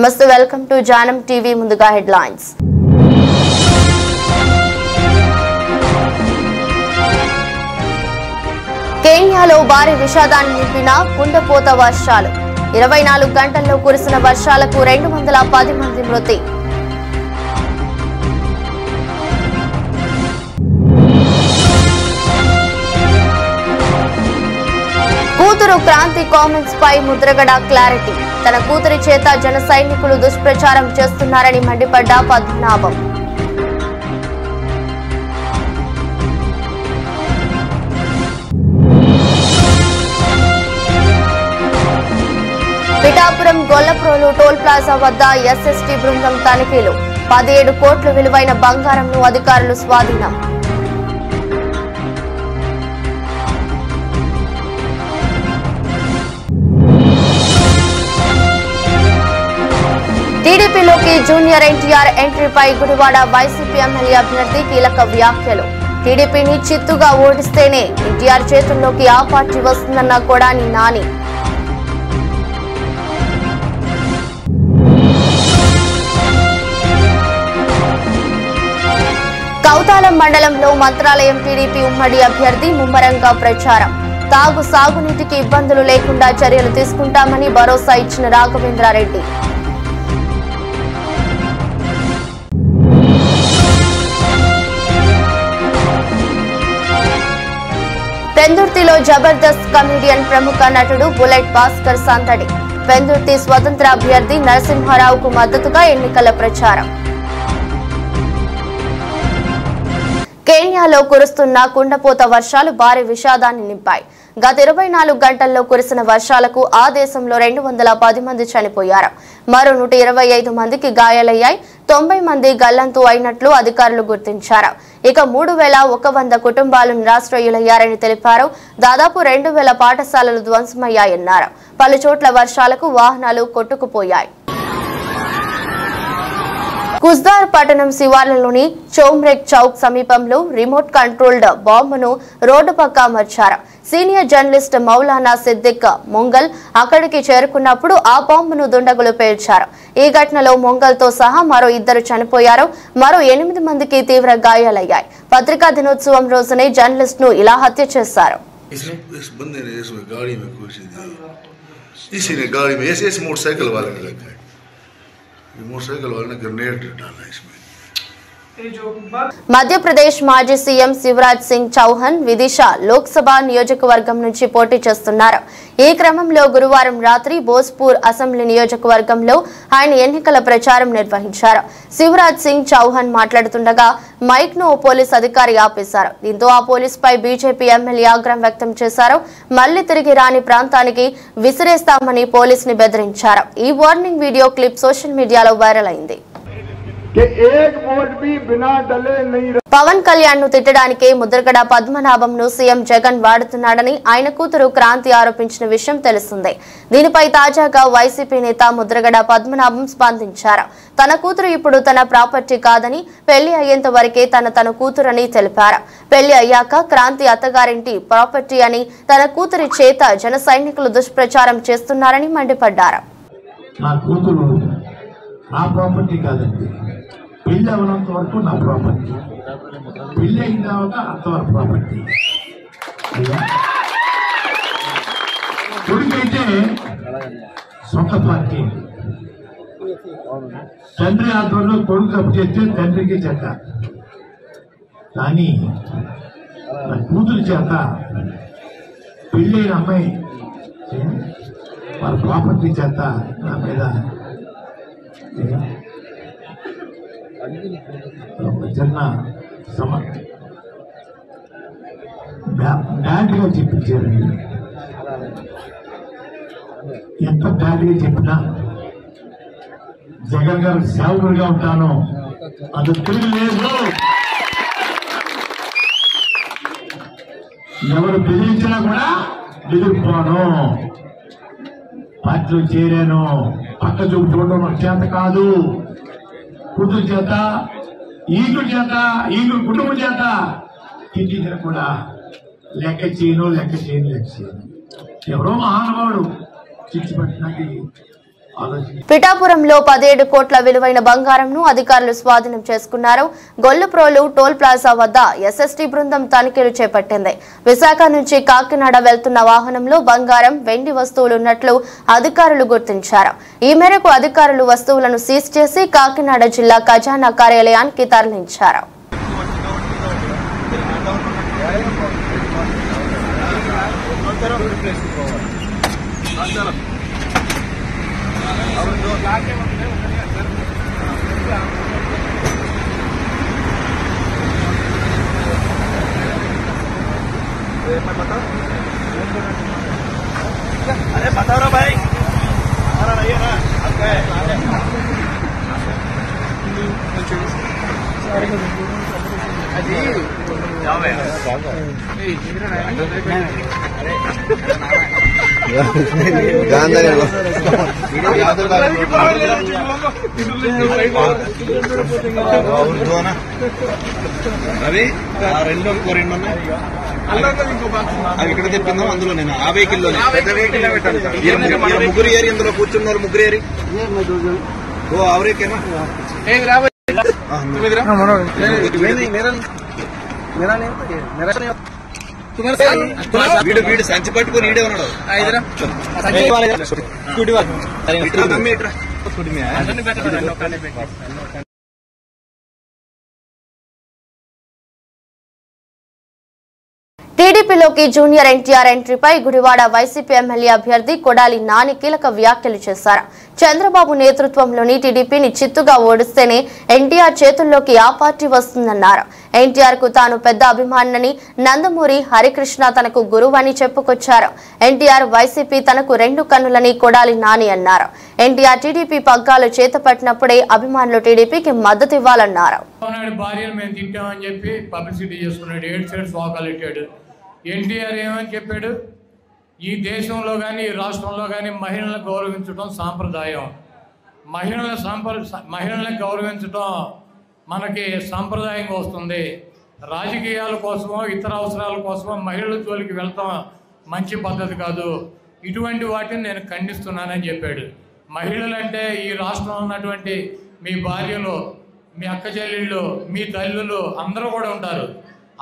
నమస్తే, welcome to జానం TV. ముందుగా headlines. కేన్యాలో భారీ విషాదాన్ని నింపిన కుండపోత వర్షాలు. 24 గంటల్లో కురిసిన వర్షాలకు 210 మంది మృతి. కూతురు క్రాంతి కామెంట్స్ పై ముద్రగడ క్లారిటీ. తన కూతురి చేత జన సైనికులు దుష్ప్రచారం చేస్తున్నారని మండిపడ్డ పద్మనాభం. పిఠాపురం గొల్లప్రోలు టోల్ ప్లాజా వద్ద ఎస్ఎస్టీ బృందం తనిఖీలు. 17 కోట్ల విలువైన బంగారంను అధికారులు స్వాధీనం. టీడీపీలోకి జూనియర్ ఎన్టీఆర్ ఎంట్రీపై గుడివాడ వైసీపీ ఎమ్మెల్యే అభ్యర్థి కీలక వ్యాఖ్యలు. టీడీపీని చిత్తుగా ఓడిస్తేనే ఎన్టీఆర్ చేతుల్లోకి ఆ పార్టీ వస్తుందన్న కొడాని నాని. కౌతాలం మండలంలో మంత్రాలయం టీడీపీ ఉమ్మడి అభ్యర్థి ముమ్మరంగా ప్రచారం. సాగునీటికి ఇబ్బందులు లేకుండా చర్యలు తీసుకుంటామని భరోసా ఇచ్చిన రాఘవేంద్రారెడ్డి. పెందుర్తిలో జబర్దస్త్ కమెడియన్ ప్రముఖ నటుడు బుల్లెట్ భాస్కర్ సందడి. పెందుర్తి స్వతంత్ర అభ్యర్థి నరసింహారావుకు మద్దతుగా ఎన్నికల ప్రచారం. కేన్యాలో కురుస్తున్న కుండపోత వర్షాలు భారీ విషాదాన్ని నింపాయి. గత 24 గంటల్లో కురిసిన వర్షాలకు ఆ దేశంలో 210 మంది చనిపోయారు. మరో 125 మందికి గాయాలయ్యాయి. 90 మంది గల్లంతు అయినట్లు అధికారులు గుర్తించారు. ఇక 3100 కుటుంబాలు నిరాశ్రయులయ్యారని తెలిపారు. దాదాపు 2000 పాఠశాలలు ధ్వంసమయ్యాయన్నారు. పలు చోట్ల వర్షాలకు వాహనాలు కొట్టుకుపోయాయి. కుజ్దార్ పట్టణం శివార్లలోని చోమ్రెక్ చౌక్ సమీపంలో రిమోట్ కంట్రోల్డ్ బాంబును రోడ్డు పక్క అమర్చారు. సీనియర్ జర్నలిస్ట్ మౌలానా సిద్దిక్ మొంగల్ అక్కడికి చేరుకున్నప్పుడు ఆ బాంబును దుండగులు పేల్చారు. ఈ ఘటనలో మొంగల్తో సహా మరో 2 చనిపోయారు. మరో 8 మందికి తీవ్ర గాయాలయ్యాయి. పత్రికా దినోత్సవం రోజునే జర్నలిస్ట్ ను ఇలా హత్య చేశారు. मोटरसाइकिल वाले ने ग्रेनेड डाला इसमें. మధ్యప్రదేశ్ మాజీ సీఎం శివరాజ్ సింగ్ చౌహాన్ విదిశా లోక్సభ నియోజకవర్గం నుంచి పోటీ చేస్తున్నారు. ఈ క్రమంలో గురువారం రాత్రి భోజ్పూర్ అసెంబ్లీ నియోజకవర్గంలో ఆయన ఎన్నికల ప్రచారం నిర్వహించారు. శివరాజ్ సింగ్ చౌహాన్ మాట్లాడుతుండగా మైక్ ను పోలీస్ అధికారి ఆపేశారు. దీంతో ఆ పోలీస్ పై బీజేపీ ఎమ్మెల్యే ఆగ్రహం వ్యక్తం చేశారు. మళ్లీ తిరిగి రాని ప్రాంతానికి విసిరేస్తామని పోలీస్ ని బెదిరించారు. ఈ వార్నింగ్ వీడియో క్లిప్ సోషల్ మీడియాలో వైరల్ అయింది. పవన్ కళ్యాణ్ ను తిట్టడానికే ముద్రగడ పద్మనాభంను సీఎం జగన్ వాడుతున్నాడని ఆయన కూతురు క్రాంతి ఆరోపించిన విషయం తెలిసిందే. దీనిపై తాజాగా వైసీపీ నేత ముద్రగడ పద్మనాభం స్పందించారు. తన కూతురు ఇప్పుడు తన ప్రాపర్టీ కాదని, పెళ్లి అయ్యేంత వరకే తన కూతురని తెలిపారు. పెళ్లి అయ్యాక క్రాంతి అత్తగారింటి ప్రాపర్టీ అని తన కూతురి చేత జన సైనికులు దుష్ప్రచారం చేస్తున్నారని మండిపడ్డారు. నా ప్రాపర్టీ కాదండి, పెళ్ళి అవ్వనంత వరకు నా ప్రాపర్టీ, పెళ్ళి అయిన తర్వాత అంతవరకు ప్రాపర్టీ. కొడుకైతే సొంత పార్టీ, తండ్రి ఆధ్వర్యంలో కొడుకు తప్పు చేస్తే తండ్రికి చెడ్డ. కానీ నా కూతురు చేత పెళ్ళి అయిన అమ్మాయి వాళ్ళ ప్రాపర్టీ చేత నా మీద చిన్న బ్యాడ్గా చెప్పించారండి. ఎంత బ్యాడ్గా చెప్పినా జగన్ గారు సేవకుడిగా ఉంటాను అది తెలియలేదు. ఎవరు బెదిరించినా కూడా బెదిరిపోను. పార్టీలో చేరాను, పక్క చూపు చూడడం నాకు చేత కాదు. కూతురు చేత, ఈగురు కుటుంబం చేత తిట్టించిన కూడా లెక్క చేయను. ఎవరో మహానుభావుడు చిచ్చి పట్టినకి పిఠాపురంలో 17 కోట్ల విలువైన బంగారంను అధికారులు స్వాధీనం చేసుకున్నారు. గొల్లప్రోలు టోల్ ప్లాజా వద్ద ఎస్ఎస్టీ బృందం తనిఖీలు చేపట్టింది. విశాఖ నుంచి కాకినాడ వెళ్తున్న వాహనంలో బంగారం, వెండి వస్తువులు ఉన్నట్లు అధికారులు గుర్తించారు. ఈ మేరకు అధికారులు వస్తువులను సీజ్ చేసి కాకినాడ జిల్లా ఖజానా కార్యాలయానికి తరలించారు. अरे बताओ ना भाई, हमारा नहीं है ना, आपका है। अजी जाओ भाई, అవి రెండు అవి ఇక్కడ తెప్పిందాం. అందులో నేను ఆ వెహికల్లో ముగ్గురు ఏరి, ఇందులో కూర్చున్న వాళ్ళు ముగ్గురు ఏరి. ఓ అవరేకేనా వీడు సంచి పట్టుకుని ఈడే ఉన్నాడు. టీడీపీలోకి జూనియర్ ఎన్టీఆర్ ఎంట్రీపై గుడివాడ వైసీపీ ఎమ్మెల్యే అభ్యర్థి కొడాలి నాని కీలక వ్యాఖ్యలు చేశారు. చంద్రబాబు నేతృత్వంలోని టీడీపీని చిత్తుగా ఓడిస్తేనే ఎన్టీఆర్ చేతుల్లోకి ఆ పార్టీ వస్తుందన్నారు. ఎన్టీఆర్ కు తాను పెద్ద అభిమానిని, నందమూరి హరికృష్ణ తనకు గురువని చెప్పుకొచ్చారు. ఎన్టీఆర్ వైసీపీ తనకు 2 కన్నులని కొడాలి నాని అన్నారు. ఎన్టీఆర్ టీడీపీ పగ్గాలు చేతపట్టినప్పుడే అభిమానులు టీడీపీకి మద్దతు ఇవ్వాలన్నారు. ఎన్టీఆర్ ఏమని చెప్పాడు? ఈ దేశంలో కానీ ఈ రాష్ట్రంలో కానీ మహిళలను గౌరవించడం సాంప్రదాయం. మహిళలను గౌరవించడం మనకి సాంప్రదాయంగా వస్తుంది. రాజకీయాల కోసమో ఇతర అవసరాల కోసమో మహిళల జోలికి వెళ్తాం మంచి పద్ధతి కాదు. ఇటువంటి వాటిని నేను ఖండిస్తున్నానని చెప్పాడు. మహిళలంటే ఈ రాష్ట్రంలో ఉన్నటువంటి మీ భార్యలు, మీ అక్క చెల్లెళ్ళు, మీ తల్లులు అందరూ కూడా ఉంటారు.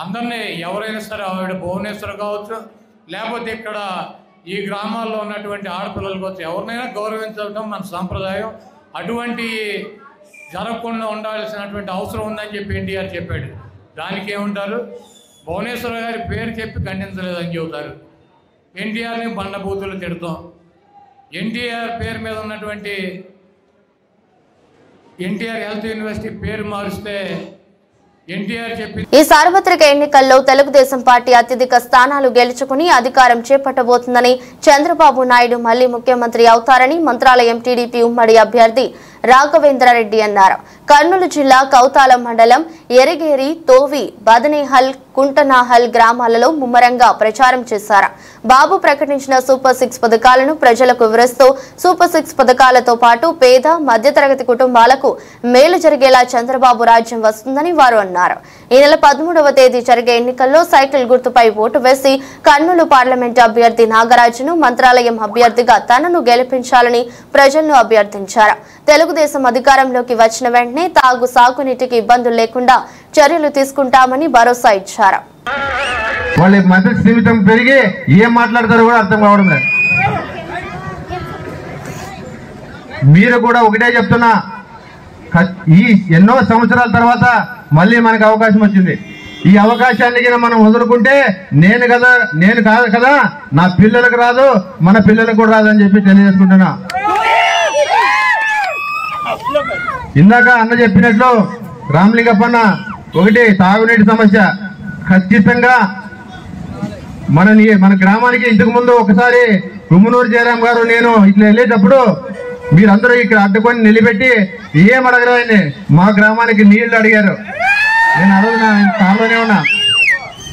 అందరినీ ఎవరైనా సరే, ఆవిడ భువనేశ్వర్ కావచ్చు, లేకపోతే ఇక్కడ ఈ గ్రామాల్లో ఉన్నటువంటి ఆడపిల్లల కావచ్చు, ఎవరినైనా గౌరవించడం మన సాంప్రదాయం. అటువంటి జరగకుండా ఉండాల్సినటువంటి అవసరం ఉందని చెప్పి ఎన్టీఆర్ చెప్పాడు. దానికి ఏముంటారు? భువనేశ్వర్ గారి పేరు చెప్పి ఖండించలేదని చెబుతారు. ఎన్టీఆర్ని బండబూతులు తిడతాం. ఎన్టీఆర్ పేరు మీద ఉన్నటువంటి ఎన్టీఆర్ హెల్త్ యూనివర్సిటీ పేరు మారుస్తే ఈ సార్వత్రిక ఎన్నికల్లో తెలుగుదేశం పార్టీ అత్యధిక స్థానాలు గెలుచుకుని అధికారం చేపట్టబోతుందని, చంద్రబాబు నాయుడు మళ్లీ ముఖ్యమంత్రి అవుతారని మంత్రాలయం టీడీపీ ఉమ్మడి అభ్యర్థి రాఘవేంద్రారెడ్డి అన్నారు. కర్నూలు జిల్లా కౌతాల మండలం ఎరిగేరి, తోవి, బదనేహల్, కుంటనాహల్ గ్రామాలలో ముమ్మరంగా ప్రచారం చేశారు. బాబు ప్రకటించిన సూపర్ 6 పథకాలను ప్రజలకు వివరిస్తూ సూపర్ 6 పథకాలతో పాటు పేద, మధ్యతరగతి కుటుంబాలకు మేలు జరిగేలా చంద్రబాబు రాజ్యం వస్తుందని వారు అన్నారు. ఈ నెల 13వ తేదీ జరిగే ఎన్నికల్లో సైకిల్ గుర్తుపై ఓటు వేసి కర్నూలు పార్లమెంటు అభ్యర్థి నాగరాజును, మంత్రాలయం అభ్యర్థిగా తనను గెలిపించాలని ప్రజలను అభ్యర్థించారు. తెలుగుదేశం అధికారంలోకి వచ్చిన వెంటనే తాగు, సాగునీటికి ఇబ్బందులు లేకుండా చర్యలు తీసుకుంటామని భరోసా ఇచ్చారు. వాళ్ళ మద్దతు సీమితం పెరిగి ఏం మాట్లాడతారో కూడా అర్థం కావడం లేదు. మీరు కూడా ఒకటే చెప్తున్నా, ఈ ఎన్నో సంవత్సరాల తర్వాత మళ్ళీ మనకు అవకాశం వచ్చింది. ఈ అవకాశాన్ని మనం వదులుకుంటే నేను కాదు కదా, నా పిల్లలకు రాదు, మన పిల్లలకు కూడా రాదని చెప్పి తెలియజేసుకుంటున్నా. ఇందాక అన్న చెప్పినట్లు రామలింగప్పన్న, ఒకటి తాగునీటి సమస్య ఖచ్చితంగా మన గ్రామానికి ఇంతకు ముందు ఒకసారి గుమ్మనూరు జయరాం గారు నేను ఇట్లా వెళ్ళేటప్పుడు మీరందరూ ఇక్కడ అడ్డుకొని నిలబెట్టి ఏం అడగలేదండి, మా గ్రామానికి నీళ్లు అడిగారు. నేను అడుగునా, కాలోనే ఉన్నా.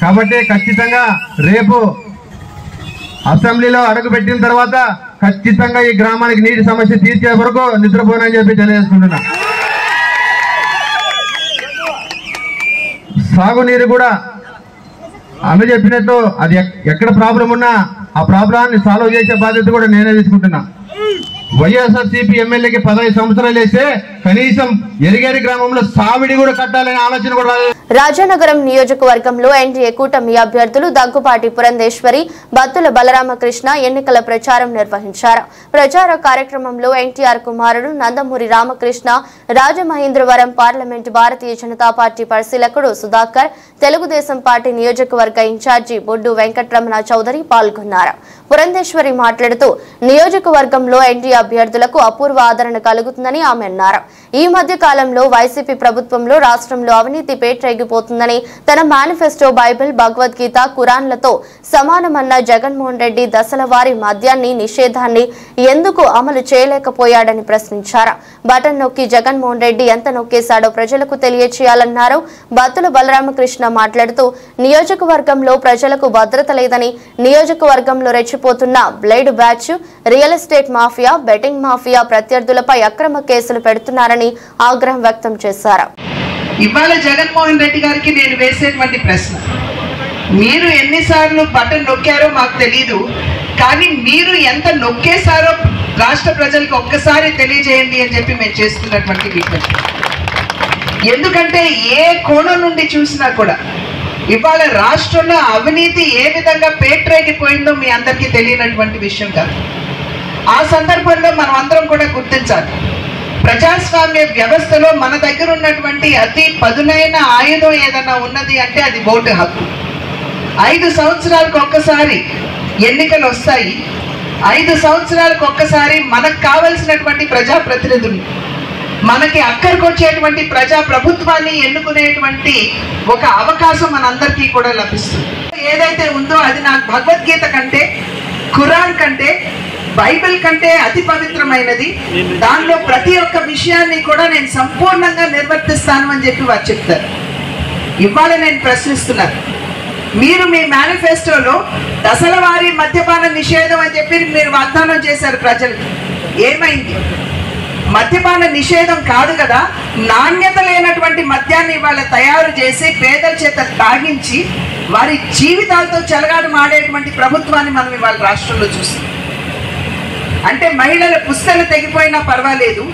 కాబట్టి ఖచ్చితంగా రేపు అసెంబ్లీలో అడుగు పెట్టిన తర్వాత ఖచ్చితంగా ఈ గ్రామానికి నీటి సమస్య తీర్చే వరకు నిద్రపోనని చెప్పి తెలియజేసుకుంటున్నా. సాగునీరు కూడా అన్న చెప్పినట్టు అది ఎక్కడ ప్రాబ్లం ఉన్నా ఆ ప్రాబ్లాన్ని సాల్వ్ చేసే బాధ్యత కూడా నేనే తీసుకుంటున్నా. వైఎస్ఆర్సీపీ ఎమ్మెల్యేకి 15 సంవత్సరాలు వేస్తే కనీసం ఎరిగేరి గ్రామంలో సావిడి కూడా కట్టాలనే ఆలోచన కూడా రాలేదు. రాజానగరం నియోజకవర్గంలో ఎన్డీఏ కూటమి అభ్యర్థులు దగ్గుపాటి పురంధేశ్వరి, బత్తుల బలరామకృష్ణ ఎన్నికల ప్రచారం నిర్వహించారు. ప్రచార కార్యక్రమంలో ఎన్టీఆర్ కుమారుడు Nandamuri Ramakrishna, Rajamahendravaram parliament Bharatiya Janata party పరిశీలకుడు Sudhakar, Telugu Desam party నియోజకవర్గ ఇన్ఛార్జి బొడ్డు వెంకటరమణ చౌదరి పాల్గొన్నారు. పురంధేశ్వరి మాట్లాడుతూ నియోజకవర్గంలో ఎన్డీఏ అభ్యర్థులకు అపూర్వ ఆదరణ కలుగుతుందని ఆమె అన్నారు. ఈ మధ్య కాలంలో వైసీపీ ప్రభుత్వంలో రాష్ట్రంలో అవినీతి పేట్రెగిపోతుందని, తన మేనిఫెస్టో బైబిల్, భగవద్గీత, ఖురాన్లతో సమానమన్న జగన్మోహన్ రెడ్డి దశల వారి మద్యాన్ని నిషేధాన్ని ఎందుకు అమలు చేయలేకపోయాడని ప్రశ్నించారు. బటన్ నొక్కి జగన్మోహన్ రెడ్డి ఎంత నొక్కేశాడో ప్రజలకు తెలియచేయాలన్నారు. బత్తుల బలరామకృష్ణ మాట్లాడుతూ నియోజకవర్గంలో ప్రజలకు భద్రత లేదని, నియోజకవర్గంలో రెచ్చిపోతున్న blade batch, real estate mafia, betting mafia ప్రత్యర్థులపై అక్రమ కేసులు పెడుతున్నారని ఆగ్రహం వ్యక్తం చేశారు. ఇవాళ జగన్మోహన్ రెడ్డి గారికి నేను వేసేటువంటి ప్రశ్న, మీరు ఎన్నిసార్లు బటన్ నొక్కారో మాకు తెలీదు, కానీ మీరు ఎంత నొక్కేశారో రాష్ట్ర ప్రజలకు ఒక్కసారి తెలియజేయండి అని చెప్పి మేము చేస్తున్నటువంటి విజ్ఞప్తి. ఎందుకంటే ఏ కోణం నుండి చూసినా కూడా ఇవాళ రాష్ట్రంలో అవినీతి ఏ విధంగా పేట్రేగిపోయిందో మీ అందరికీ తెలియనటువంటి విషయం కాదు. ఆ సందర్భంలో మనం అందరం కూడా గుర్తించాలి, ప్రజాస్వామ్య వ్యవస్థలో మన దగ్గర ఉన్నటువంటి అతి పదునైన ఆయుధం ఏదైనా ఉన్నది అంటే అది ఓటు హక్కు. 5 సంవత్సరాలకు ఒక్కసారి ఎన్నికలు వస్తాయి. 5 సంవత్సరాలకు ఒక్కసారి మనకు కావలసినటువంటి ప్రజాప్రతినిధులు, మనకి అక్కడికి వచ్చేటువంటి ప్రజా ప్రభుత్వాన్ని ఎన్నుకునేటువంటి ఒక అవకాశం మనందరికీ కూడా లభిస్తుంది. ఏదైతే ఉందో అది నాకు భగవద్గీత కంటే, ఖురాన్ కంటే, బైబిల్ కంటే అతి పవిత్రమైనది. దానిలో ప్రతి ఒక్క విషయాన్ని కూడా నేను సంపూర్ణంగా నిర్వర్తిస్తాను అని చెప్పి వారు చెప్తారు. ఇవాళ నేను ప్రశ్నిస్తున్నాను, మీరు మీ మేనిఫెస్టోలో దశల వారీ మద్యపాన నిషేధం అని చెప్పి మీరు వాగ్దానం చేశారు ప్రజలకు. ఏమైంది? మద్యపాన నిషేధం కాదు కదా, నాణ్యత లేనటువంటి మద్యాన్ని ఇవాళ తయారు చేసి పేదల చేత తాగించి వారి జీవితాలతో చెలగాడు మాడేటువంటి ప్రభుత్వాన్ని మనం ఇవాళ రాష్ట్రంలో చూస్తాం. అంటే మహిళల పుస్తలు తెగిపోయినా పర్వాలేదు,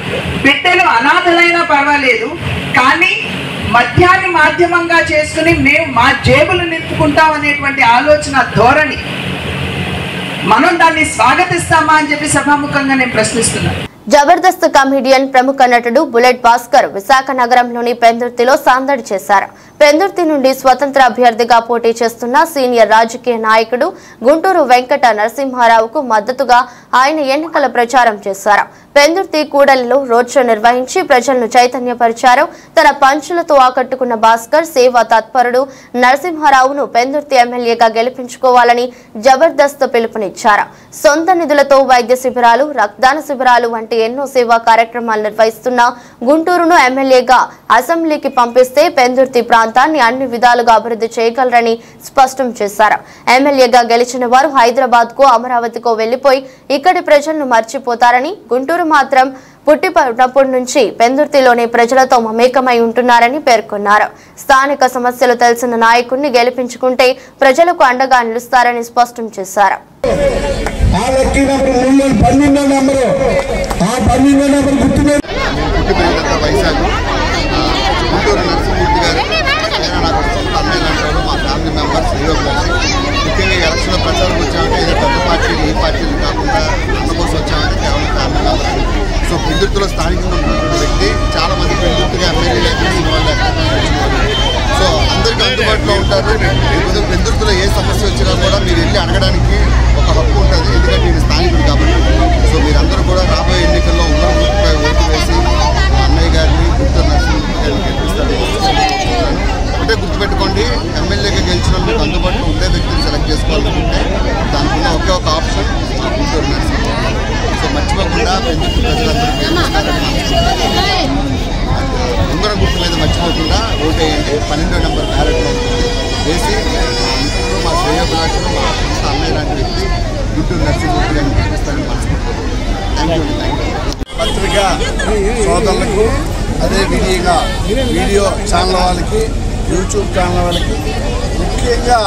బిడ్డలు అనాథలైనా పర్వాలేదు, కానీ మద్యాన్ని మాధ్యమంగా చేసుకుని మేము మా జేబులు నింపుకుంటాం అనేటువంటి ఆలోచన ధోరణి, మనం దాన్ని స్వాగతిస్తామా అని చెప్పి సభాముఖంగా నేను ప్రశ్నిస్తున్నాను. జబర్దస్త్ కమెడియన్ ప్రముఖ నటుడు బుల్లెట్ భాస్కర్ విశాఖ నగరంలోని పెందుర్తిలో సందడి చేశారు. పెందుర్తి నుండి స్వతంత్ర అభ్యర్థిగా పోటీ చేస్తున్న సీనియర్ రాజకీయ నాయకుడు గుంటూరు వెంకట నరసింహారావుకు మద్దతుగా ఆయన ఎన్నికల ప్రచారం చేశారు. పెందుర్తి కూడలిలో రోడ్ షో నిర్వహించి ప్రజలను చైతన్యపరిచారు. తన పంచులతో ఆకట్టుకున్న భాస్కర్ సేవా తత్పరుడు నరసింహారావును పెందుర్తి ఎమ్మెల్యేగా గెలిపించుకోవాలని జబర్దస్త్ పిలుపునిచ్చారు. సొంత నిధులతో వైద్య శిబిరాలు, రక్తదాన శిబిరాలు వంటి ఎన్నో సేవా కార్యక్రమాలు నిర్వహిస్తున్న గుంటూరును ఎమ్మెల్యేగా అసెంబ్లీకి పంపిస్తే పెందుర్తి ప్రాంతాన్ని అన్ని విధాలుగా అభివృద్ధి చేయగలరని స్పష్టం చేశారు. ఎమ్మెల్యేగా గెలిచిన వారు హైదరాబాద్ కు, అమరావతికో వెళ్లిపోయి ఇక్కడి ప్రజలను మర్చిపోతారని, గుంటూరు మాత్రం పుట్టినప్పటి నుంచి పెందుర్తిలోని ప్రజలతో మమేకమై ఉంటున్నారని పేర్కొన్నారు. స్థానిక సమస్యలు తెలిసిన నాయకుడిని గెలిపించుకుంటే ప్రజలకు అండగా నిలుస్తారని స్పష్టం చేశారు. ముఖ్యంగా ఎలక్షన్లో ప్రచారం వచ్చామంటే ఏదో పెద్ద పార్టీలు, ఈ పార్టీలు కాకుండా అన్న కోసం వచ్చామంటే కేవలం కారణం కావాలి. సో పెందుర్తిలో స్థానికంగా ఉన్నటువంటి వ్యక్తి చాలా మంది పెందుర్తిగా ఎమ్మెల్యేలు గెలిచిన వాళ్ళు సో అందరికీ అందుబాటులో ఉంటారు. ఇప్పుడు పెందుర్తిలో ఏ సమస్య వచ్చినా కూడా మీరు వెళ్ళి అడగడానికి ఒక హక్కు ఉంటుంది, ఎందుకంటే నేను స్థానికుడు కాబట్టి. సో మీరందరూ కూడా రాబోయే ఎన్నికల్లో ఉమ్మడి గుర్తుపై ఓటు వేసి అన్నయ్య గారిని, గుంటూరు నరసింహ గారిని గెలిపిస్తారని ఒకటే గుర్తుపెట్టుకోండి, ఎమ్మెల్యేగా గెలిచిన మీకు అందుబాటులో ఉండే వ్యక్తిని సెలెక్ట్ చేసుకోవాలనుకుంటే దానికున్న ఒకే ఒక ఆప్షన్ మా గుంటూరు నరసింహ. సో మర్చిపోకుండా పెందుర్తి ప్రజలందరూ ఉంగరం గుర్తు మీద మర్చిపోకుండా ఓటేయండి. 12వ నెంబర్ బ్యాలెట్లో ఉంటుంది. వేసి మా మిత్రులు, మా శ్రేయోభిలాషులు, మా సంస్థ అన్నయ్య లాంటి వ్యక్తి గుంటూరు నరసింహమూర్తి గారిని గెలిపిస్తారని మనస్ఫూర్తిగా థ్యాంక్ యూ. పత్రికా సోదరులకు, అదే విధంగా వీడియో ఛానల్ వాళ్ళకి, యూట్యూబ్ ఛానల్ వాళ్ళకి, ముఖ్యంగా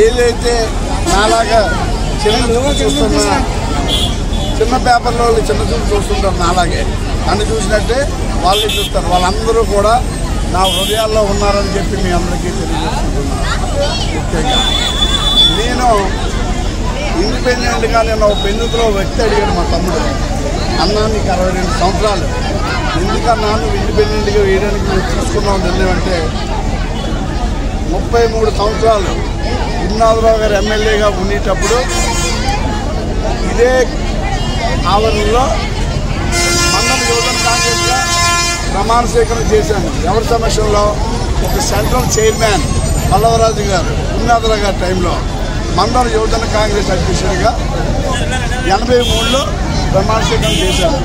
ఏదైతే నాలాగా చిన్న చూస్తున్న చిన్న పేపర్లో చిన్న చూపు చూస్తుంటారు, నాలాగే నన్ను చూసినట్టే వాళ్ళు చూస్తారు. వాళ్ళందరూ కూడా నా హృదయాల్లో ఉన్నారని చెప్పి మీ అందరికీ తెలియజేసుకుంటున్నాను. ముఖ్యంగా నేను ఇండిపెండెంట్గా నేను ఒక పెన్నుతో వ్యక్తి అడిగాడు మా తమ్ముడు, అన్నా నీకు 62 సంవత్సరాలు ఎందుకన్నా నువ్వు ఇండిపెండెంట్గా వేయడానికి మేము తీసుకున్నాం నిర్ణయం అంటే 33 సంవత్సరాలు గురునాథరావు గారు ఎమ్మెల్యేగా ఉండేటప్పుడు ఇదే ఆవరణలో మండల యువజన కాంగ్రెస్గా ప్రమాణ స్వీకారం చేశాను. ఎవరి సమక్షంలో ఒక సెంట్రల్ చైర్మన్ పల్లవరాజు గారు గురునాథరావు గారి టైంలో మండల యువజన కాంగ్రెస్ అధ్యక్షుడిగా 83లో ప్రమాణ స్వీకారం చేశాను.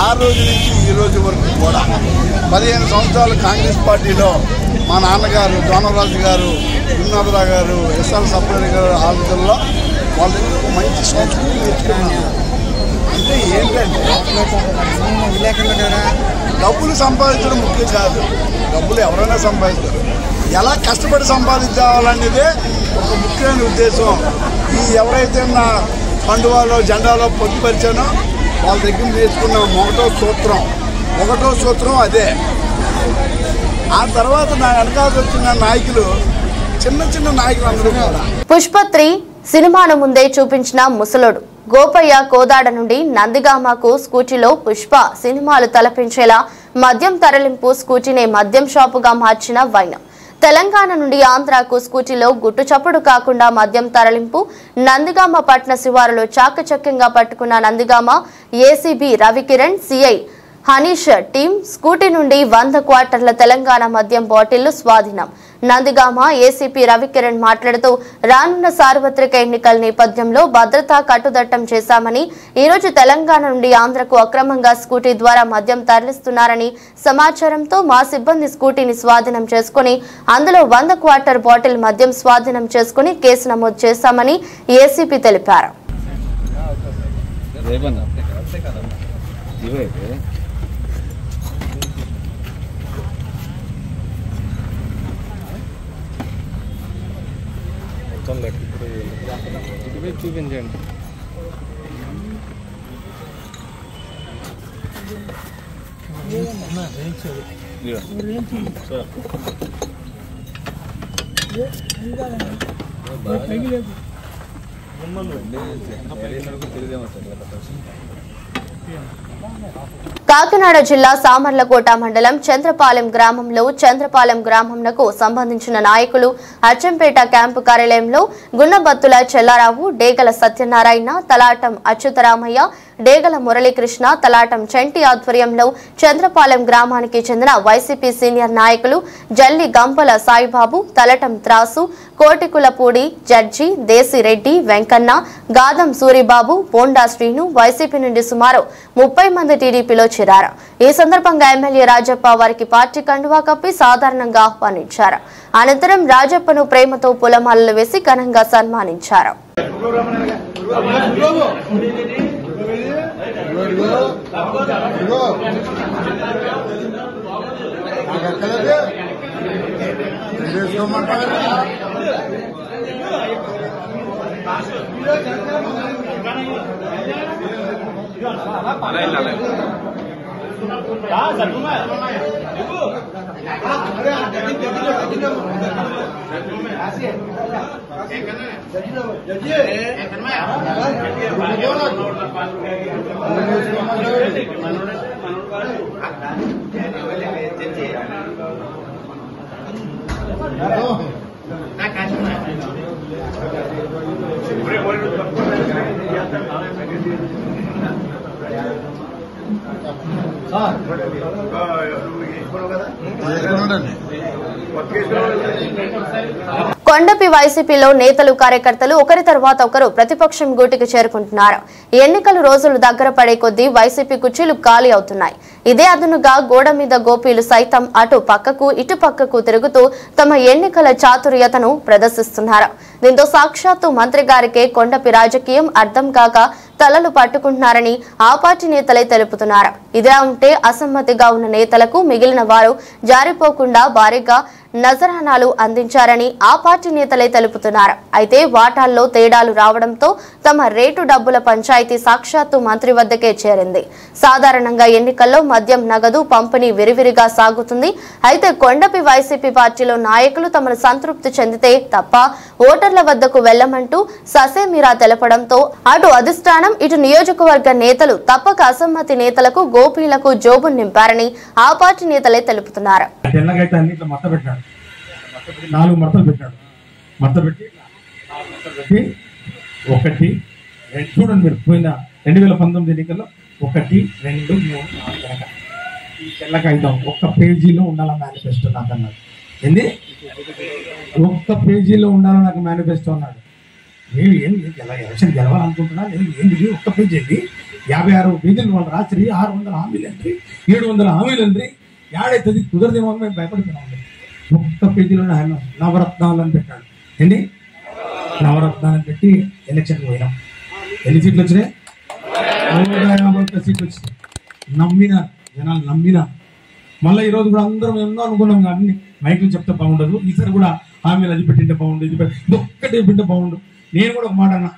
ఆ రోజు నుంచి ఈ రోజు వరకు కూడా 15 సంవత్సరాలు కాంగ్రెస్ పార్టీలో మా నాన్నగారు దోనరాజు గారు, గురునాథరావు గారు, ఎస్ఆర్ సప్లై గారు ఆలోచనలో వాళ్ళ దగ్గర ఒక మంచి సంస్కృతి నేర్చుకున్నాను. అంటే ఏంటంటే డబ్బులు సంపాదించడం ముఖ్యం కాదు, డబ్బులు ఎవరైనా సంపాదిస్తారు, ఎలా కష్టపడి సంపాదించాలనేదే ఒక ముఖ్యమైన ఉద్దేశం. ఈ ఎవరైతే నా పండువాలో జెండాలో పొందుపరిచానో వాళ్ళ దగ్గర నేర్చుకున్న ఒకటో సూత్రం అదే. ఆ తర్వాత నా వెనకాల వచ్చిన నాయకులు చిన్న నాయకులు అందరూ కూడా. పుష్ప3 సినిమాను ముందే చూపించిన ముసలోడు గోపయ్య కోదాడ నుండి నందిగామకు స్కూటీలో పుష్ప సినిమాలు తలపించేలా మద్యం తరలింపు, స్కూటీనే మద్యం షాపుగా మార్చిన వైనం. తెలంగాణ నుండి ఆంధ్రాకు స్కూటీలో గుట్టు చప్పుడు కాకుండా మద్యం తరలింపు. నందిగామ పట్న శివారులో చాకచక్యంగా పట్టుకున్న Nandigama ACB Ravikiran, CI Hanish team scooty నుండి 100 క్వార్టర్ల తెలంగాణ మద్యం బాటిళ్లు స్వాధీనం. నందిగామ ఏసీపీ రవికిరణ్ మాట్లాడుతూ రానున్న సార్వత్రిక ఎన్నికల నేపథ్యంలో భద్రతా కట్టుదట్టం చేశామని, ఈరోజు తెలంగాణ నుండి ఆంధ్రకు అక్రమంగా స్కూటీ ద్వారా మద్యం తరలిస్తున్నారని సమాచారంతో మా సిబ్బంది స్కూటీని స్వాధీనం చేసుకుని అందులో 100 క్వార్టర్ బాటిల్ మద్యం స్వాధీనం చేసుకుని కేసు నమోదు చేశామని ఏసీపీ తెలిపారు. చూపించండి. కాకినాడ జిల్లా సామర్లకోట మండలం చంద్రపాలెం గ్రామంలో చంద్రపాలెం గ్రామంకు సంబంధించిన నాయకులు అచ్చంపేట క్యాంపు కార్యాలయంలో గున్నబత్తుల చెల్లారావు, డేగల సత్యనారాయణ, తలాటం అచ్యుతరామయ్య, డేగల మురళీకృష్ణ, తలాటం చంటి ఆధ్వర్యంలో చంద్రపాలెం గ్రామానికి చెందిన వైసీపీ సీనియర్ నాయకులు జల్లి గంపల సాయిబాబు, తలటం త్రాసు, కోటికులపూడి జడ్జి, దేశిరెడ్డి, వెంకన్న, గాదం సూరిబాబు, బోండా శ్రీను వైసీపీ నుండి సుమారు 30 మంది టీడీపీలో చేరారు. ఈ సందర్భంగా ఎమ్మెల్యే రాజప్ప వారికి పార్టీ కండువా కప్పి సాధారణంగా ఆహ్వానించారు. అనంతరం రాజప్పను ప్రేమతో పూలమాలలు వేసి ఘనంగా సన్మానించారు. కొండపి వైసీపీలో నేతలు కార్యకర్తలు ఒకరి తర్వాత ఒకరు ప్రతిపక్షం గూటికి చేరుకుంటున్నారు. ఎన్నికల రోజులు దగ్గర పడే కొద్దీ వైసీపీ కుర్చీలు ఖాళీ అవుతున్నాయి. ఇదే అదునుగా గోడ మీద గోపీలు సైతం అటు పక్కకు ఇటు పక్కకు తిరుగుతూ తమ ఎన్నికల చాతుర్యతను ప్రదర్శిస్తున్నారు. దీంతో సాక్షాత్తు మంత్రి గారికే కొండపి రాజకీయం అర్థం కాక తలలు పట్టుకుంటున్నారని ఆ పార్టీ నేతలే తెలుపుతున్నారు. ఇదే ఉంటే అసమ్మతిగా ఉన్న నేతలకు మిగిలిన వారు జారిపోకుండా భారీగా నజరానాలు అందించారని ఆ పార్టీ నేతలే తెలుపుతున్నారు. అయితే వాటాల్లో తేడాలు రావడంతో తమ రేటు డబ్బుల పంచాయతీ సాక్షాత్తు మంత్రి వద్దకే చేరింది. సాధారణంగా ఎన్నికల్లో మద్యం నగదు పంపిణీ విరివిరిగా సాగుతుంది. అయితే కొండపి వైసీపీ పార్టీలో నాయకులు తమను సంతృప్తి చెందితే తప్ప ఓటర్ల వద్దకు వెళ్లమంటూ ససేమిరా తెలపడంతో అటు అధిష్టానం ఇటు నియోజకవర్గ నేతలు తప్పక అసమ్మతి నేతలకు గోపీలకు జోబు నింపారని ఆ పార్టీ నేతలే తెలుపుతున్నారు. చూడండి మీరు పోయిన 2019 ఎన్నికల్లో 1, 2, 3, 4 ఈ తెల్ల కాగితం ఒక్క పేజీలో ఉండాల మేనిఫెస్టో నాకు అన్నాడు. ఏంది ఒక్క పేజీలో ఉండాల నాకు మేనిఫెస్టో అన్నాడు. నేను ఏంది ఎలక్షన్ గెలవాలనుకుంటున్నా, నేను ఏంది ఒక్క పేజీ ఏంది 56 పేజీలు వాళ్ళు రాత్రి 600 హామీలు ఎంట్రీ 700 హామీలు ఎంట్రీ ఏడైతుంది కుదరదేమో మేము భయపడుతున్నాం. ఒక్క పేజీలోనే ఆయన నవరత్నాలు అని పెట్టాడు. ఏంటి నవరత్నాలు అని పెట్టి ఎలక్షన్కి పోయినాం. ఎన్ని సీట్లు వచ్చినాయి? 151 సీట్లు వచ్చినాయి. నమ్మిన జనాలు నమ్మిన మళ్ళీ ఈరోజు కూడా అందరం ఎన్నో అనుకున్నాం. కానీ మైకులు చెప్తే బాగుండదు, ఈసారి కూడా హామీలు అది పెట్టింటే బాగుండు, ఇది ఒక్కటి పెట్టింటే బాగుండు. నేను కూడా ఒక మాట అన్నా,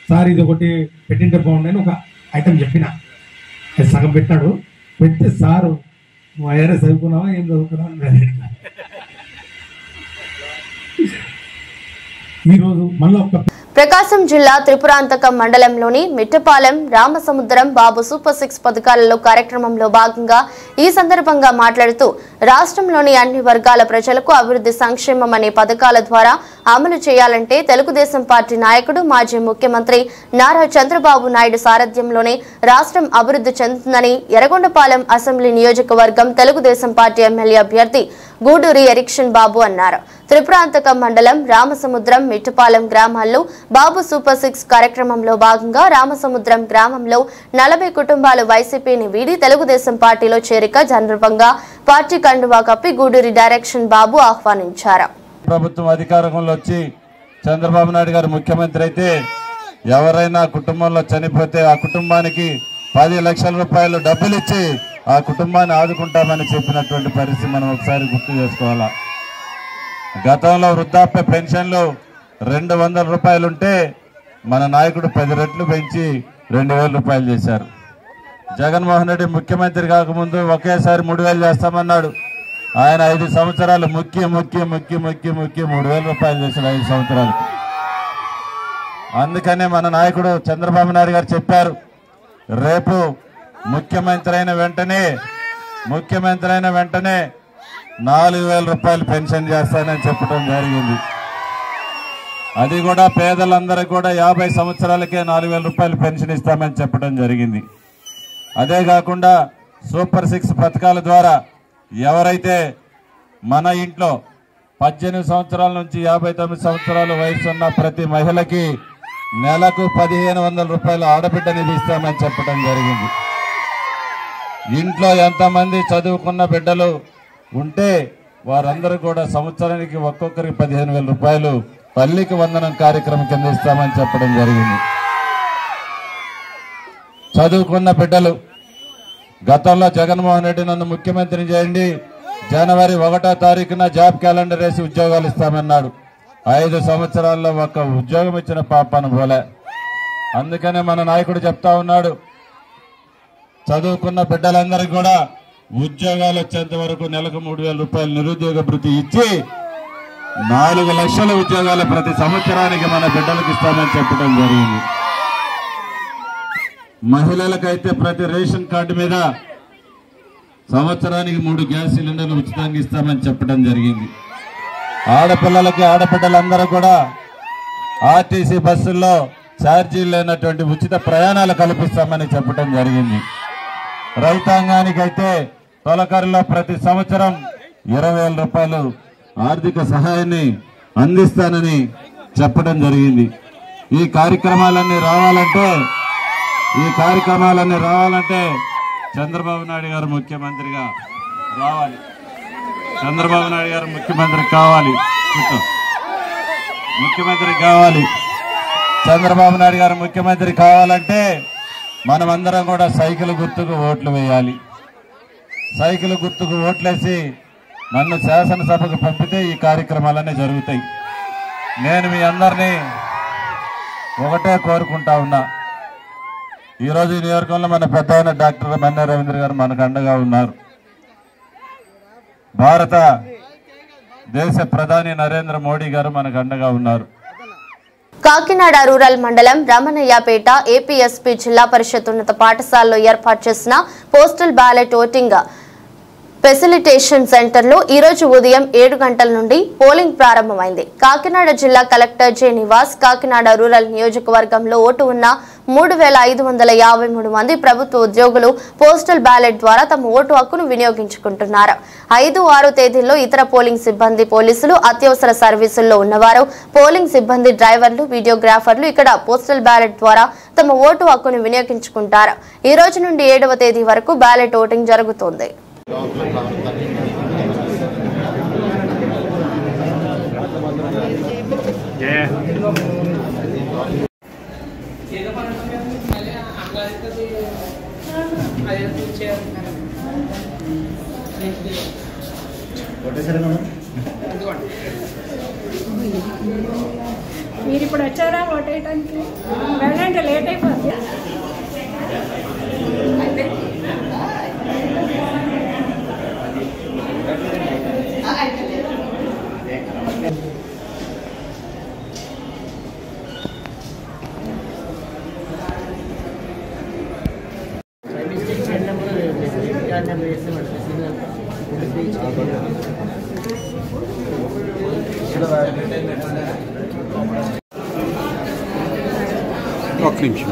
సార్ ఇది ఒకటి పెట్టింటే బాగుండు అని ఒక ఐటమ్ చెప్పిన. అది సగం పెట్టాడు. పెడితే సారు వేరే చదువుకున్నావా ఏం చదువుకున్నావా ఈరోజు మళ్ళీ ఒక ప్రకాశం జిల్లా త్రిపురాంతకం మండలంలోని మిట్టపాలెం రామసముద్రం బాబు సూపర్ 6 పథకాలలో కార్యక్రమంలో భాగంగా ఈ సందర్భంగా మాట్లాడుతూ రాష్ట్రంలోని అన్ని వర్గాల ప్రజలకు అభివృద్ధి సంక్షేమం అనే పథకాల ద్వారా అమలు చేయాలంటే తెలుగుదేశం పార్టీ నాయకుడు మాజీ ముఖ్యమంత్రి నారా చంద్రబాబు నాయుడు సారథ్యంలోనే రాష్ట్రం అభివృద్ధి చెందుతుందని ఎర్రగొండపాలెం అసెంబ్లీ నియోజకవర్గం తెలుగుదేశం పార్టీ ఎమ్మెల్యే అభ్యర్థి గూడూరి ఎరిక్షన్ బాబు అన్నారు. త్రిపురాంతకం మండలం రామసముద్రం మిట్టపాలెం గ్రామాల్లో బాబు సూపర్ 6 కార్యక్రమంలో భాగంగా రామసముద్రం గ్రామంలో 40 కుటుంబాలు వైసీపీని వీడి తెలుగుదేశం పార్టీలో చేరిక సందర్భంగా పార్టీ కండువా కప్పి గూడూరి డైరెక్షన్ బాబు ఆహ్వానించారు. ప్రభుత్వం అధికారంలో వచ్చి చంద్రబాబు నాయుడు గారు ముఖ్యమంత్రి అయితే ఎవరైనా కుటుంబంలో చనిపోతే ఆ కుటుంబానికి 10 లక్షల రూపాయలు డబ్బులు ఇచ్చి ఆ కుటుంబాన్ని ఆదుకుంటామని చెప్పినటువంటి పరిస్థితి మనం ఒకసారి గుర్తు చేసుకోవాలా. గతంలో వృద్ధాప్య పెన్షన్లు 200 రూపాయలు ఉంటే మన నాయకుడు 10 రెట్లు పెంచి 2000 రూపాయలు చేశారు. జగన్మోహన్ రెడ్డి ముఖ్యమంత్రి కాకముందు ఒకేసారి 3000 చేస్తామన్నాడు. ఆయన 5 సంవత్సరాలు ముక్కి 3000 రూపాయలు చేశాడు 5 సంవత్సరాలు. అందుకనే మన నాయకుడు చంద్రబాబు నాయుడు గారు చెప్పారు, రేపు ముఖ్యమంత్రి అయిన వెంటనే 4000 రూపాయలు పెన్షన్ చేస్తానని చెప్పడం జరిగింది. అది కూడా పేదలందరికీ కూడా 50 సంవత్సరాలకే 4000 రూపాయలు పెన్షన్ ఇస్తామని చెప్పడం జరిగింది. అదే కాకుండా సూపర్ 6 పథకాల ద్వారా ఎవరైతే మన ఇంట్లో 18 సంవత్సరాల నుంచి 59 సంవత్సరాల వయసు ఉన్న ప్రతి మహిళకి నెలకు 1500 రూపాయలు ఆడబిడ్డ నిధి ఇస్తామని చెప్పడం జరిగింది. ఇంట్లో ఎంతమంది చదువుకున్న బిడ్డలు ఉంటే వారందరూ కూడా సంవత్సరానికి ఒక్కొక్కరికి 15,000 రూపాయలు పల్లికి వందనం కార్యక్రమం కింద ఇస్తామని చెప్పడం జరిగింది. చదువుకున్న బిడ్డలు గతంలో జగన్మోహన్ రెడ్డి నన్ను ముఖ్యమంత్రిని చేయండి, జనవరి 1వ తారీఖున జాబ్ క్యాలెండర్ వేసి ఉద్యోగాలు ఇస్తామన్నాడు. 5 సంవత్సరాల్లో ఒక్క ఉద్యోగం ఇచ్చిన పాపను పోలే. అందుకనే మన నాయకుడు చెప్తా ఉన్నాడు, చదువుకున్న బిడ్డలందరికీ కూడా ఉద్యోగాలు వచ్చేంత వరకు నెలకు 3000 రూపాయలు నిరుద్యోగ భృతి ఇచ్చి 4 లక్షల ఉద్యోగాలు ప్రతి సంవత్సరానికి మన బిడ్డలకు ఇస్తామని చెప్పడం జరిగింది. మహిళలకైతే ప్రతి రేషన్ కార్డు మీద సంవత్సరానికి 3 గ్యాస్ సిలిండర్లు ఉచితంగా ఇస్తామని చెప్పడం జరిగింది. ఆడపిల్లలకి ఆడబిడ్డలందరూ కూడా ఆర్టీసీ బస్సుల్లో ఛార్జీలు లేనటువంటి ఉచిత ప్రయాణాలు కల్పిస్తామని చెప్పడం జరిగింది. రైతాంగానికైతే తొలకరిలో ప్రతి సంవత్సరం 20,000 రూపాయలు ఆర్థిక సహాయాన్ని అందిస్తానని చెప్పడం జరిగింది. ఈ కార్యక్రమాలన్నీ రావాలంటే చంద్రబాబు నాయుడు గారు ముఖ్యమంత్రిగా రావాలి. చంద్రబాబు నాయుడు గారు ముఖ్యమంత్రి కావాలి. చంద్రబాబు నాయుడు గారు ముఖ్యమంత్రి కావాలంటే మనమందరం కూడా సైకిల్ గుర్తుకు ఓట్లు వేయాలి. సైకిల్ గుర్తుకు ఓట్లేసి నన్ను శాసనసభకు పంపితే ఈ కార్యక్రమాలన్నీ జరుగుతాయి. నేను మీ అందరినీ ఒకటే కోరుకుంటా ఉన్నా. ఈరోజు ఈ నియోజకవర్గంలో మన పెద్ద ఆయన డాక్టర్ మన్నె రవీంద్ర గారు మనకు అండగా ఉన్నారు. భారత దేశ ప్రధాని నరేంద్ర మోడీ గారు మనకు అండగా ఉన్నారు. కాకినాడ రూరల్ మండలం రమణయ్యపేట ఏపీఎస్పీ జిల్లా పరిషత్ ఉన్నత పాఠశాలలో ఏర్పాటు చేసిన పోస్టల్ బ్యాలెట్ ఓటింగ్ ఫెసిలిటేషన్ సెంటర్లో ఈ రోజు ఉదయం 7 గంటల నుండి పోలింగ్ ప్రారంభమైంది. కాకినాడ జిల్లా collector J Nivas Kakinada rural నియోజకవర్గంలో ఓటు ఉన్న 3553 మంది ప్రభుత్వ ఉద్యోగులు పోస్టల్ బ్యాలెట్ ద్వారా తమ ఓటు హక్కును వినియోగించుకుంటున్నారు. 5, 6 తేదీల్లో ఇతర పోలింగ్ సిబ్బంది, పోలీసులు, అత్యవసర సర్వీసుల్లో ఉన్నవారు, పోలింగ్ సిబ్బంది, డ్రైవర్లు, వీడియోగ్రాఫర్లు ఇక్కడ పోస్టల్ బ్యాలెట్ ద్వారా తమ ఓటు హక్కును వినియోగించుకుంటారు. ఈ రోజు నుండి 7వ తేదీ వరకు బ్యాలెట్ ఓటింగ్ జరుగుతోంది. మీరు ఇప్పుడు వచ్చారా ఓట్ వేయడానికి? వెళ్ళండి, లేట్ అయిపోతుంది. ఒక్క నిమిషం.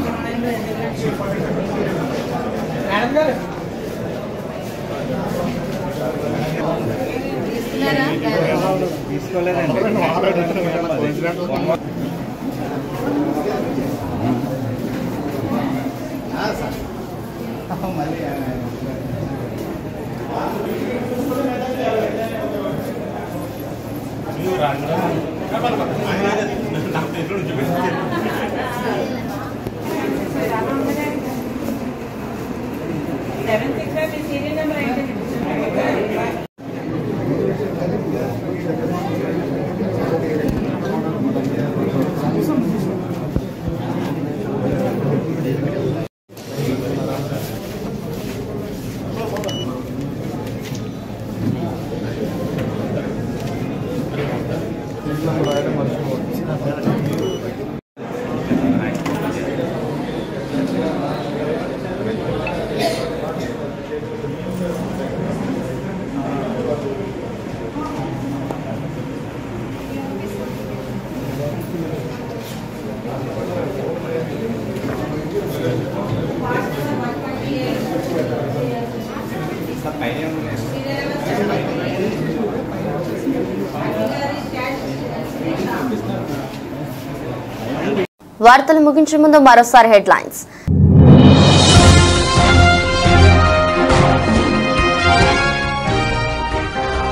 వార్తలు ముగించే ముందు మరోసారి హెడ్లైన్స్.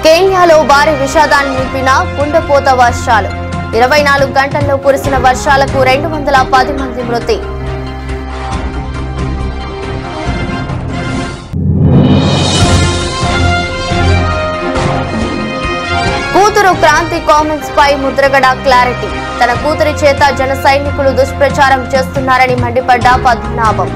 కేన్యాలో భారీ విషాదాన్ని నింపిన కుండపోత వర్షాలు. 24 గంటల్లో కురిసిన వర్షాలకు 210 మంది మృతి. కూతురు క్రాంతి కామెంట్స్ పై ముద్రగడ క్లారిటీ. తన కూతురి చేత జన సైనికులు దుష్ప్రచారం చేస్తున్నారని మండిపడ్డ పద్మనాభం.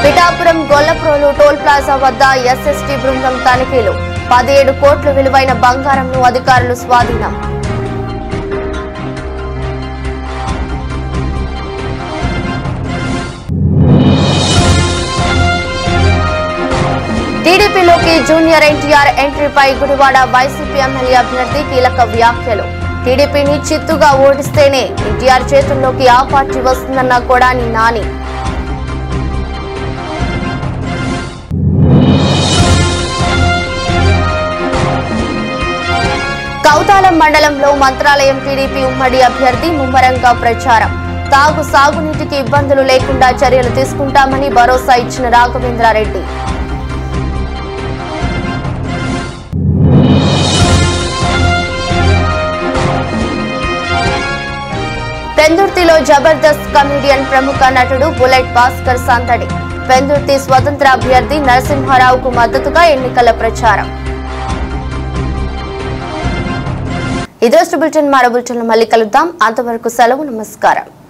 పిఠాపురం గొల్లప్రోలు టోల్ ప్లాజా వద్ద ఎస్ఎస్టీ బృందం తనిఖీలు. 17 కోట్ల విలువైన బంగారంను అధికారులు స్వాధీనం. టీడీపీలోకి జూనియర్ ఎన్టీఆర్ ఎంట్రీపై గుడివాడ వైసీపీ ఎమ్మెల్యే అభ్యర్థి కీలక వ్యాఖ్యలు. టీడీపీని చిత్తుగా ఓడిస్తేనే ఎన్టీఆర్ చేతుల్లోకి ఆ పార్టీ వస్తుందన్న కొడాని నాని. కౌతాలం మండలంలో మంత్రాలయం టీడీపీ ఉమ్మడి అభ్యర్థి ముమ్మరంగా ప్రచారం. సాగునీటికి ఇబ్బందులు లేకుండా చర్యలు తీసుకుంటామని భరోసా ఇచ్చిన రాఘవేంద్రారెడ్డి. పెందుర్తిలో పెందుర్తిలో జబర్దస్త్ కమెడియన్ ప్రముఖ నటుడు బుల్లెట్ భాస్కర్ సందడి. పెందుర్తి స్వతంత్ర అభ్యర్థి నరసింహారావుకు మద్దతుగా ఎన్నికల ప్రచారం. ఇదే బులెటిన్ మరో బులెటిన్లో మళ్ళీ కలుద్దాం. అంతవరకు సెలవు. నమస్కారం.